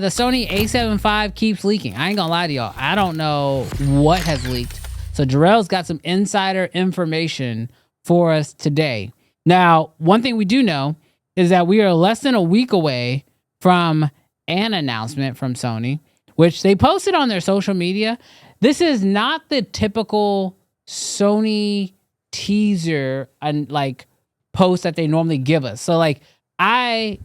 The Sony A7 V keeps leaking. I ain't gonna lie to y'all. I don't know what has leaked. So Jarrell's got some insider information for us today. Now, one thing we do know is that we are less than a week away from an announcement from Sony, which they posted on their social media. This is not the typical Sony teaser and like post that they normally give us. So like I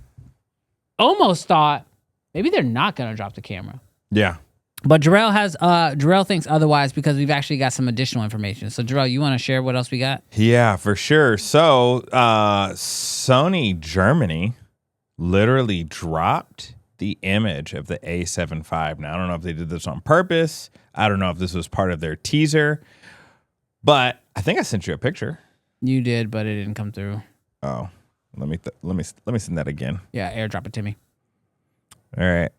almost thought maybe they're not going to drop the camera. Yeah. But Jarrell thinks otherwise because we've actually got some additional information. So Jarrell, you want to share what else we got? Yeah, for sure. So Sony Germany literally dropped the image of the A7 V. Now, I don't know if they did this on purpose. I don't know if this was part of their teaser. But I think I sent you a picture. You did, but it didn't come through. Oh, let me send that again. Yeah, airdrop it to me. All right.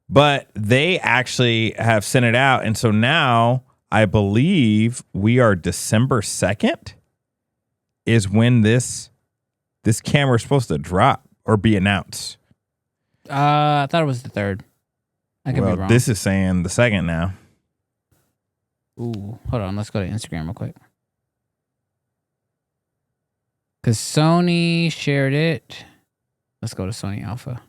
But they actually have sent it out. And so now I believe we are December 2nd is when this camera is supposed to drop or be announced. I thought it was the 3rd. I could be wrong. This is saying the 2nd now. Ooh, hold on. Let's go to Instagram real quick. Because Sony shared it. Let's go to Sony Alpha.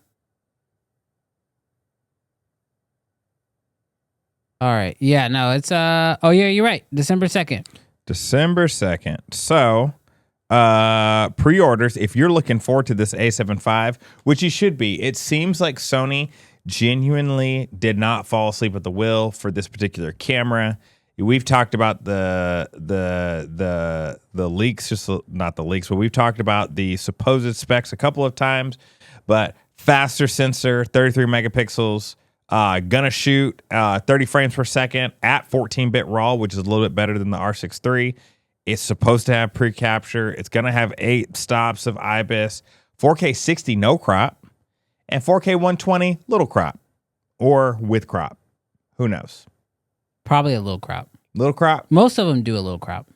All right. Yeah, no, it's oh yeah, you're right. December 2nd. December 2nd. So, pre-orders, if you're looking forward to this A7 V, which you should be, it seems like Sony genuinely did not fall asleep at the wheel for this particular camera. We've talked about the leaks, just not the leaks, but we've talked about the supposed specs a couple of times. But faster sensor, 33 megapixels, gonna shoot 30 frames per second at 14-bit RAW, which is a little bit better than the R6 III. It's supposed to have pre-capture. It's gonna have 8 stops of IBIS, 4K 60 no crop, and 4K 120 little crop, or with crop. Who knows? Probably a little crop. Little crop. Most of them do a little crop.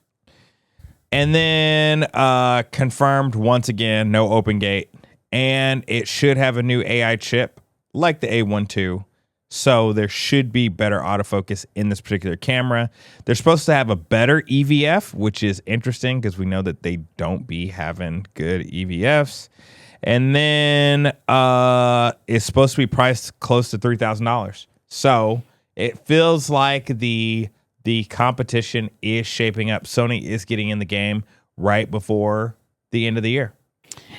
And then confirmed once again, no open gate. And it should have a new AI chip like the A12. So there should be better autofocus in this particular camera. They're supposed to have a better EVF, which is interesting because we know that they don't be having good EVFs. And then it's supposed to be priced close to $3,000. So it feels like the competition is shaping up. Sony is getting in the game right before the end of the year.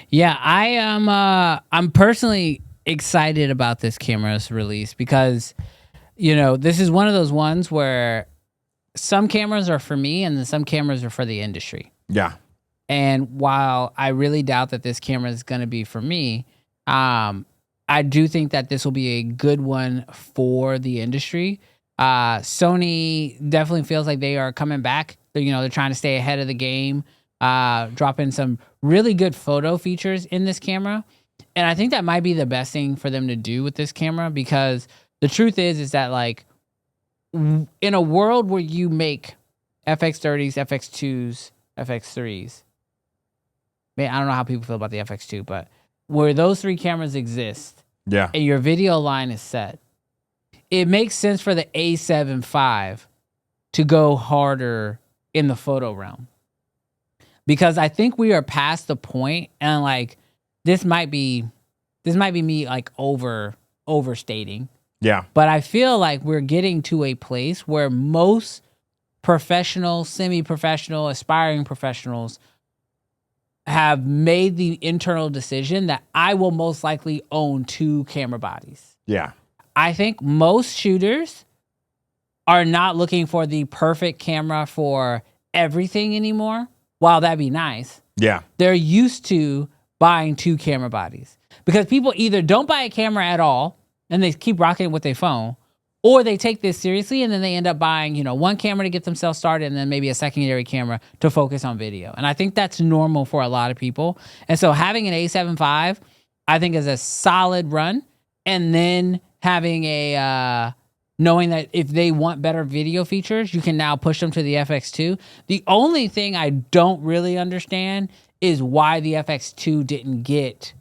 Yeah, I am. I'm personally excited about this camera's release because, you know, this is one of those ones where some cameras are for me and then some cameras are for the industry. Yeah. And while I really doubt that this camera is going to be for me, I do think that this will be a good one for the industry. Sony definitely feels like they are coming back. They're trying to stay ahead of the game, dropping some really good photo features in this camera. And I think that might be the best thing for them to do with this camera, because the truth is that like in a world where you make FX30s, FX2s, FX3s, man, I don't know how people feel about the FX2, but where those 3 cameras exist, yeah, and your video line is set, it makes sense for the A7 V to go harder in the photo realm. Because I think we are past the point, and like this might be me like overstating. Yeah. But I feel like we're getting to a place where most professional, semi-professional, aspiring professionals have made the internal decision that I will most likely own 2 camera bodies. Yeah. I think most shooters are not looking for the perfect camera for everything anymore. While that'd be nice. Yeah. They're used to buying 2 camera bodies because people either don't buy a camera at all and they keep rocking it with their phone, or they take this seriously and then they end up buying, 1 camera to get themselves started and then maybe a secondary camera to focus on video. And I think that's normal for a lot of people. And so having an A7 V, I think, is a solid run. And then having knowing that if they want better video features, you can now push them to the FX2. The only thing I don't really understand is why the FX2 didn't get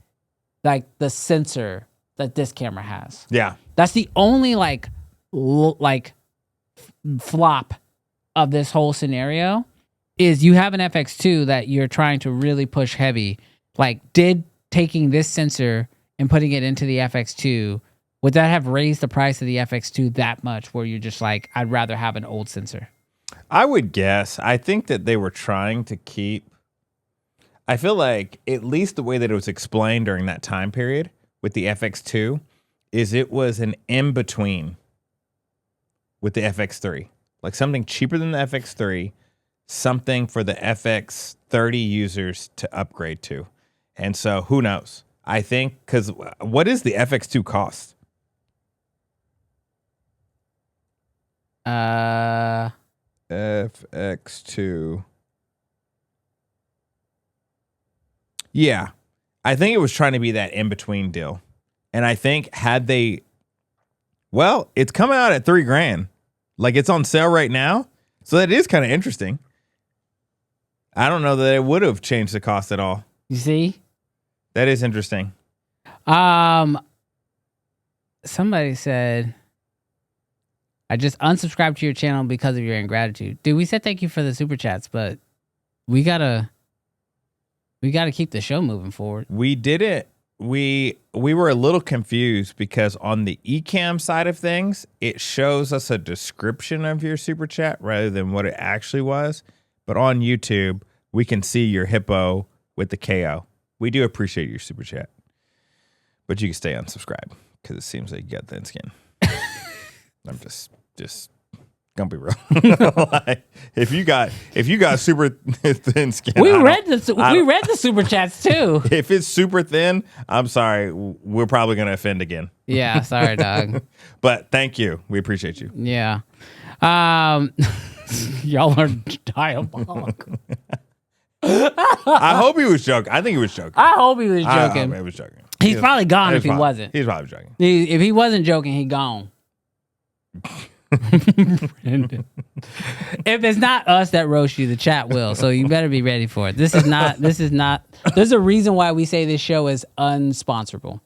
like the sensor that this camera has. Yeah. That's the only like flop of this whole scenario is you have an FX2 that you're trying to really push heavy. Like, did taking this sensor and putting it into the FX2, would that have raised the price of the FX2 that much where you're just like, I'd rather have an old sensor? I would guess. I think that they were trying to keep, I feel like at least the way that it was explained during that time period with the FX2 is it was an in-between with the FX3. Like something cheaper than the FX3, something for the FX30 users to upgrade to. And so who knows? I think, because what is the FX2 cost? FX2. Yeah. I think it was trying to be that in-between deal. And I think had they, well, it's coming out at $3,000. Like it's on sale right now. So that is kind of interesting. I don't know that it would have changed the cost at all. You see? That is interesting. Somebody said, I just unsubscribed to your channel because of your ingratitude. Dude, we said thank you for the super chats, but we gotta keep the show moving forward. We did it. We were a little confused because on the eCam side of things, it shows us a description of your super chat rather than what it actually was. But on YouTube, we can see your hippo with the KO. We do appreciate your super chat, but you can stay unsubscribed because it seems like you got thin skin. I'm just gonna be real. Like, if you got super thin skin, we read the super chats too. If it's super thin, I'm sorry, we're probably gonna offend again. Yeah, sorry, dog. But thank you, we appreciate you. Yeah, y'all are diabolical. I hope he was joking. I think he was joking. I hope he was joking. I hope he was joking. He's probably gone if he wasn't. He's probably joking. If he wasn't joking, he gone. If it's not us that roast you, the chat will. So you better be ready for it. This is not. There's a reason why we say this show is unsponsorable.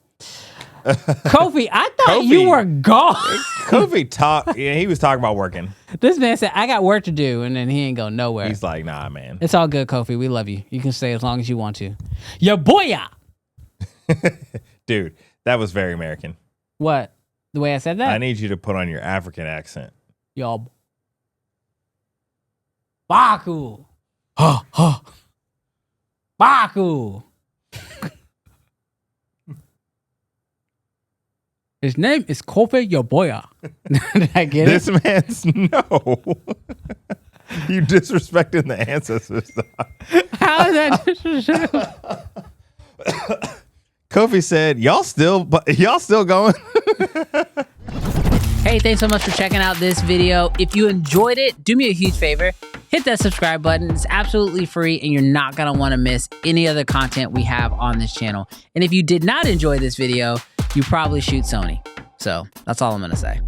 Kofi, I thought you were gone. Kofi talked. Yeah, he was talking about working. This man said, I got work to do, and then he ain't going nowhere. He's like, nah, man. It's all good, Kofi. We love you. You can stay as long as you want to. Your boya. Dude, that was very American. What? The way I said that? I need you to put on your African accent. Yo. Baku. Ha, ha. Baku. His name is Kofi Yoboya. Did I get this it? This man's no. You disrespecting the ancestors. How is that disrespectful? Kofi said, y'all still going? Hey, thanks so much for checking out this video. If you enjoyed it, do me a huge favor. Hit that subscribe button. It's absolutely free, and you're not going to want to miss any other content we have on this channel. And if you did not enjoy this video, you probably shoot Sony. So that's all I'm going to say.